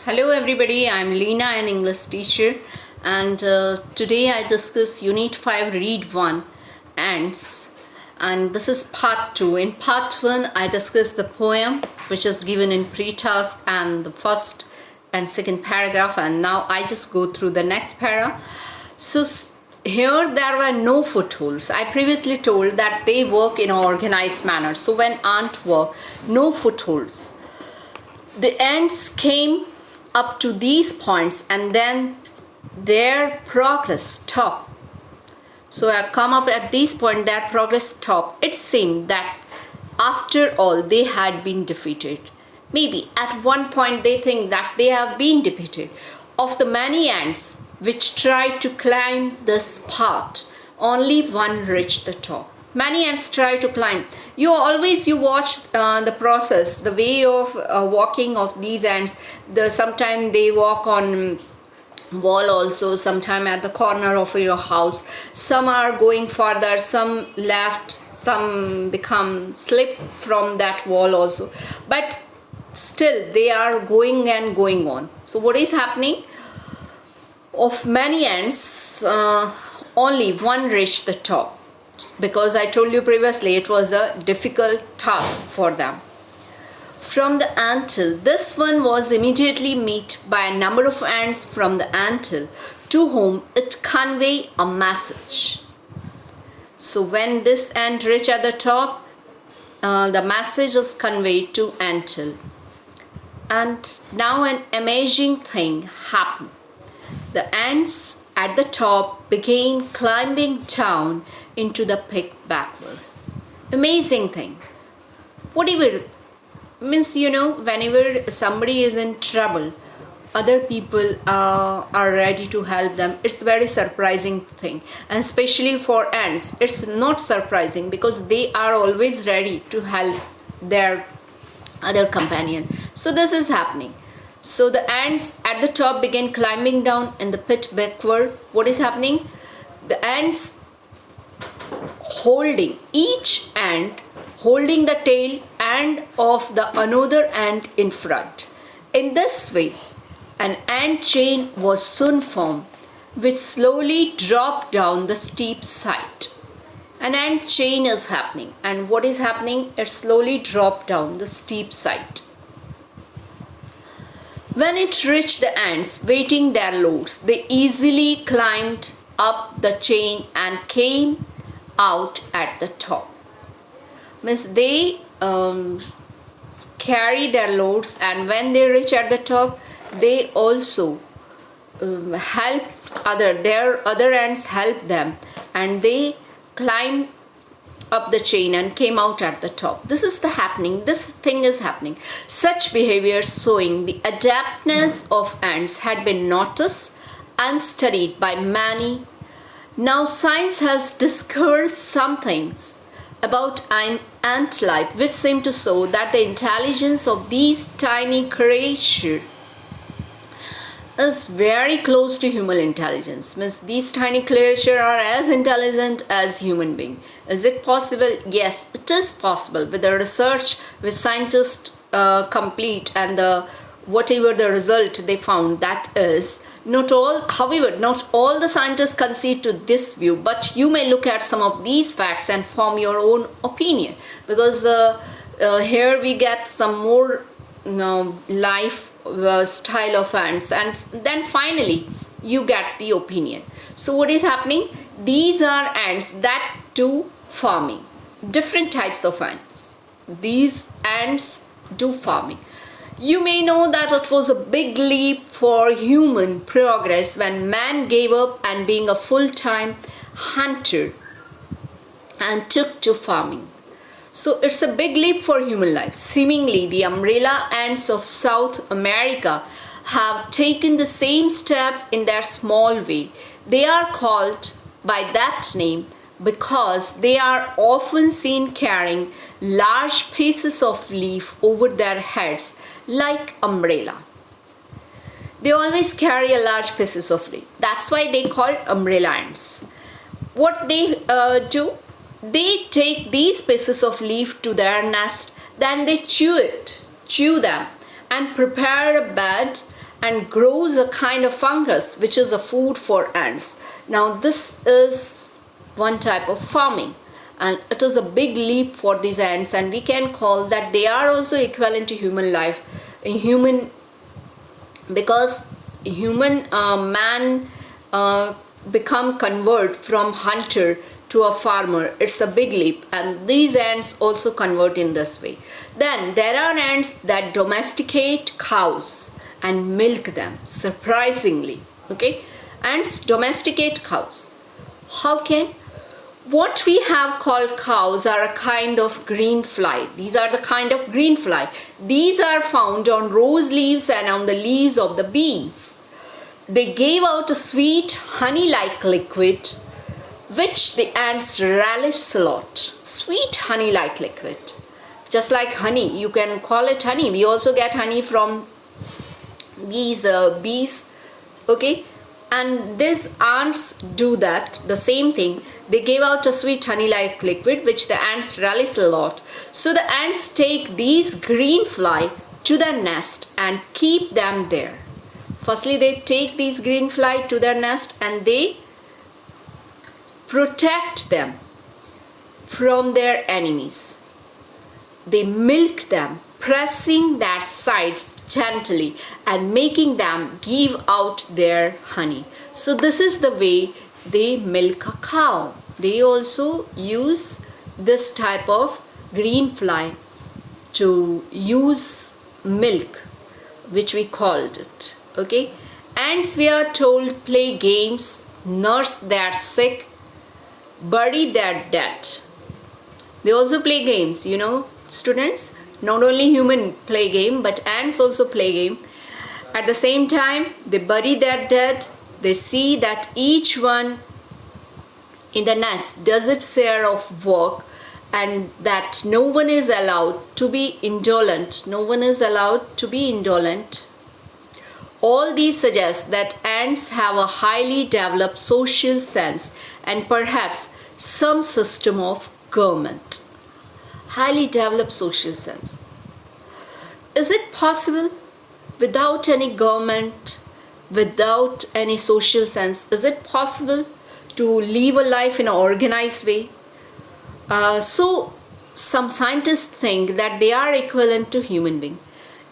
Hello everybody, I'm Leena, an English teacher, and today I discuss Unit 5 Read 1 Ants, and this is part 2. In part 1 I discuss the poem which is given in pre-task and the first and second paragraph, and now I just go through the next para. So here there were no footholds. I previously told that they work in an organized manner. So when ants work, no footholds. The ants came up to these points and then their progress stopped. So I come up at this point, their progress stopped. It seemed that after all they had been defeated. Maybe at one point they think that they have been defeated. Of the many ants which tried to climb this path, only one reached the top. Many ants try to climb. You watch the process, the way of walking of these ants. Sometimes they walk on wall also, sometime at the corner of your house. Some are going further, some left, some become slip from that wall also. But still they are going and going on. So what is happening? Of many ants, only one reached the top, because I told you previously it was a difficult task for them. From the anthill, this one was immediately met by a number of ants from the anthill to whom it conveyed a message. So when this ant reached at the top, the message is conveyed to anthill. And now an amazing thing happened. The ants at the top began climbing down into the pit backward. Amazing thing. Whatever means, whenever somebody is in trouble, other people are ready to help them. It's very surprising thing, and especially for ants, it's not surprising because they are always ready to help their other companion. So this is happening. So the ants at the top began climbing down in the pit backward. What is happening? The ants each ant holding the tail and of the another ant in front. In this way, an ant chain was soon formed, which slowly dropped down the steep side. An ant chain is happening, and what is happening? It slowly dropped down the steep side. When it reached the ants waiting their loads, they easily climbed up the chain and came out at the top. Means they carry their loads, and when they reach at the top, they also help their other ants help them, and they climb up the chain and came out at the top. This thing is happening. Such behavior showing the adaptness of ants had been noticed and studied by many. Now science has discovered some things about an ant life which seem to show that the intelligence of these tiny creatures is very close to human intelligence. Means these tiny creatures are as intelligent as human beings. Is it possible? Yes, it is possible. With the research which scientists complete and whatever the result they found, that is not all. However, not all the scientists concede to this view, but you may look at some of these facts and form your own opinion, because here we get some more life style of ants, and then finally you get the opinion. So what is happening? These are ants that do farming, different types of ants. These ants do farming. You may know that it was a big leap for human progress when man gave up and being a full-time hunter and took to farming. So it's a big leap for human life. Seemingly, the umbrella ants of South America have taken the same step in their small way. They are called by that name because they are often seen carrying large pieces of leaf over their heads like umbrella. They always carry a large pieces of leaf. That's why they call umbrella ants. What they do? They take these pieces of leaf to their nest, then they chew them and prepare a bed and grows a kind of fungus which is a food for ants. Now this is one type of farming, and it is a big leap for these ants, and we can call that they are also equivalent to human life. Human, because human man become convert from hunter to a farmer. It's a big leap, and these ants also convert in this way. Then there are ants that domesticate cows and milk them, surprisingly. Okay, ants domesticate cows. How can? What we have called cows are a kind of green fly. These are the kind of green fly. These are found on rose leaves and on the leaves of the beans. They gave out a sweet honey-like liquid which the ants relish a lot. Sweet honey-like liquid. Just like honey, you can call it honey. We also get honey from these bees. Okay, and these ants do that, the same thing. They gave out a sweet honey-like liquid which the ants relish a lot. So the ants take these green fly to their nest and keep them there. Firstly, they take these green fly to their nest and they protect them from their enemies. They milk them, pressing their sides gently and making them give out their honey. So this is the way they milk a cow. They also use this type of green fly to use milk, which we called it. Okay, ants, we are told, play games, nurse their sick, bury their dead. They also play games, you know, students. Not only human play game, but ants also play game. At the same time, they bury their dead. They see that each one in the nest does its share of work, and that no one is allowed to be indolent. No one is allowed to be indolent. All these suggest that ants have a highly developed social sense and perhaps some system of government. Highly developed social sense. Is it possible without any government, without any social sense? Is it possible to live a life in an organized way? So some scientists think that they are equivalent to human being.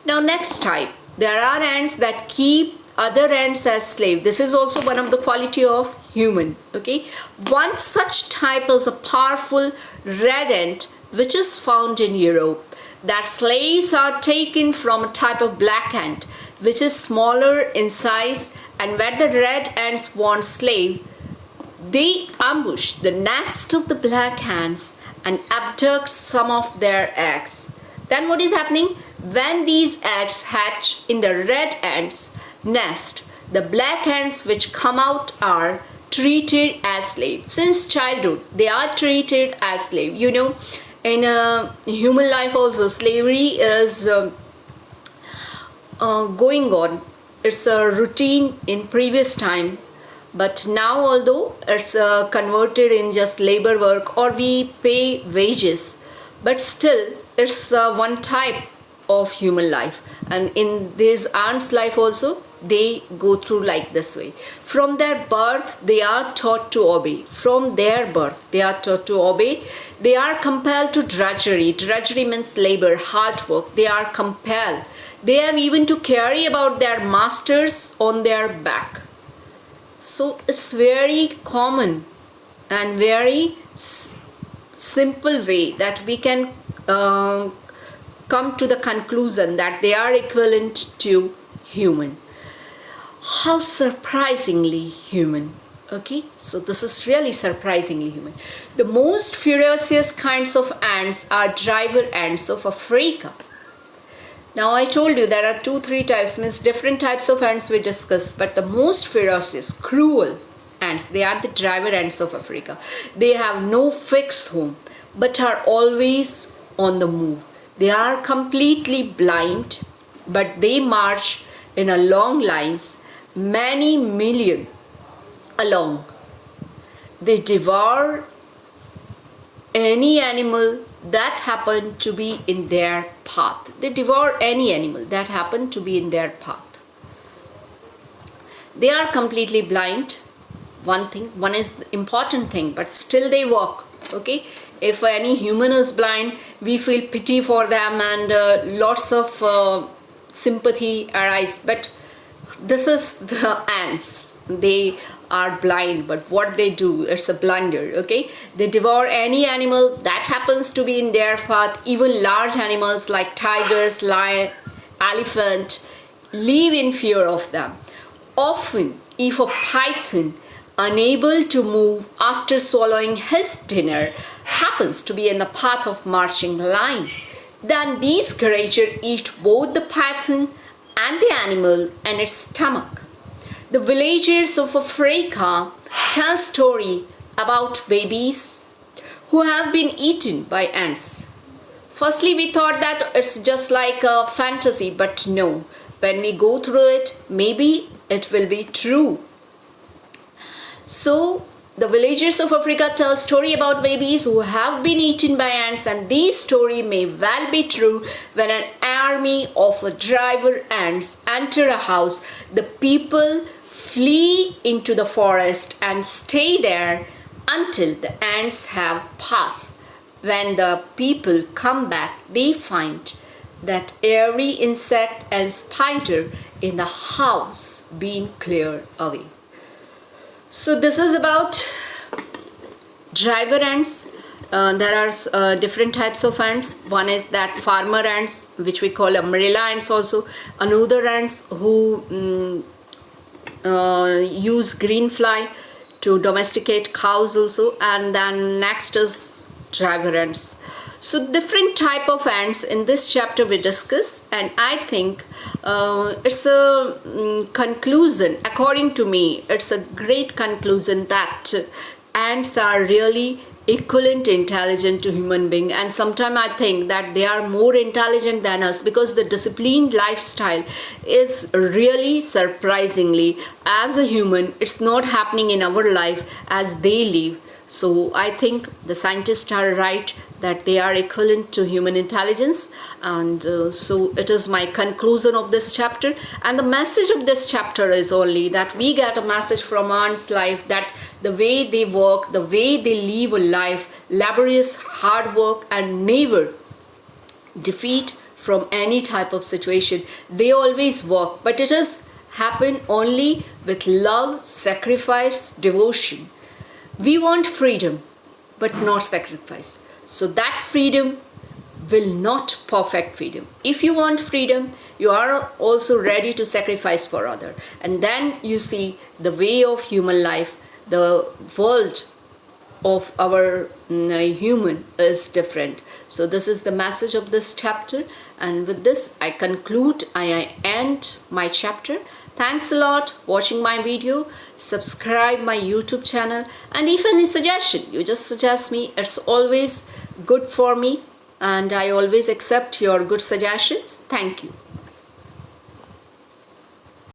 Now next type, there are ants that keep other ants as slave. This is also one of the quality of human. Okay, one such type is a powerful red ant which is found in Europe. Their slaves are taken from a type of black ant which is smaller in size, and where the red ants want slave, they ambush the nest of the black ants and abduct some of their eggs. Then what is happening? When these eggs hatch in the red ants' nest, the black ants which come out are treated as slaves. Since childhood, they are treated as slaves. You know, in human life also, slavery is going on. It's a routine in previous time. But now, although it's converted in just labor work or we pay wages, but still it's one type of human life. And in this ants' life also, they go through like this way. From their birth, they are taught to obey. From their birth, they are taught to obey. They are compelled to drudgery. Drudgery means labor, hard work. They are compelled. They have even to carry about their masters on their back. So it's very common and very simple way that we can come to the conclusion that they are equivalent to human. How surprisingly human. Okay, so this is really surprisingly human. The most ferocious kinds of ants are driver ants of Africa. Now I told you there are 2-3 types, means different types of ants we discussed, but the most ferocious, cruel ants, they are the driver ants of Africa. They have no fixed home, but are always on the move. They are completely blind, but they march in a long lines, many million along. They devour any animal that happen to be in their path. They devour any animal that happen to be in their path. They are completely blind. One is the important thing, but still they walk. Okay, if any human is blind, we feel pity for them, and lots of sympathy arise. But this is the ants. They are blind, but what they do, it's a blunder. Okay, they devour any animal that happens to be in their path. Even large animals like tigers, lion, elephant, live in fear of them. Often, if a python, unable to move after swallowing his dinner, happens to be in the path of marching lion, then these creatures eat both the python and the animal and its stomach. The villagers of Africa tell story about babies who have been eaten by ants. Firstly, we thought that it's just like a fantasy, but no. When we go through it, maybe it will be true. So, the villagers of Africa tell story about babies who have been eaten by ants, and these story may well be true. When an army of driver ants enter a house, the people flee into the forest and stay there until the ants have passed. When the people come back, they find that every insect and spider in the house being cleared away. So this is about driver ants. There are different types of ants. One is that farmer ants, which we call umbrella ants also. Another ants who use green fly to domesticate cows also. And then next is driver ants. So different type of ants in this chapter we discuss, and I think it's a conclusion. According to me, it's a great conclusion that ants are really equivalent intelligent to human being, and sometimes I think that they are more intelligent than us, because the disciplined lifestyle is really surprisingly, as a human, it's not happening in our life as they live. So I think the scientists are right that they are equivalent to human intelligence, and so it is my conclusion of this chapter. And the message of this chapter is only that we get a message from ants' life, that the way they work, the way they live a life, laborious, hard work, and never defeat from any type of situation. They always work, but it is happen only with love, sacrifice, devotion. We want freedom, but not sacrifice. So that freedom will not perfect freedom. If you want freedom, you are also ready to sacrifice for other. And then you see the way of human life, the world of our human is different. So this is the message of this chapter, and with this I conclude, I end my chapter. Thanks a lot watching my video. Subscribe my YouTube channel, and if any suggestion, you just suggest me. It's always good for me, and I always accept your good suggestions. Thank you.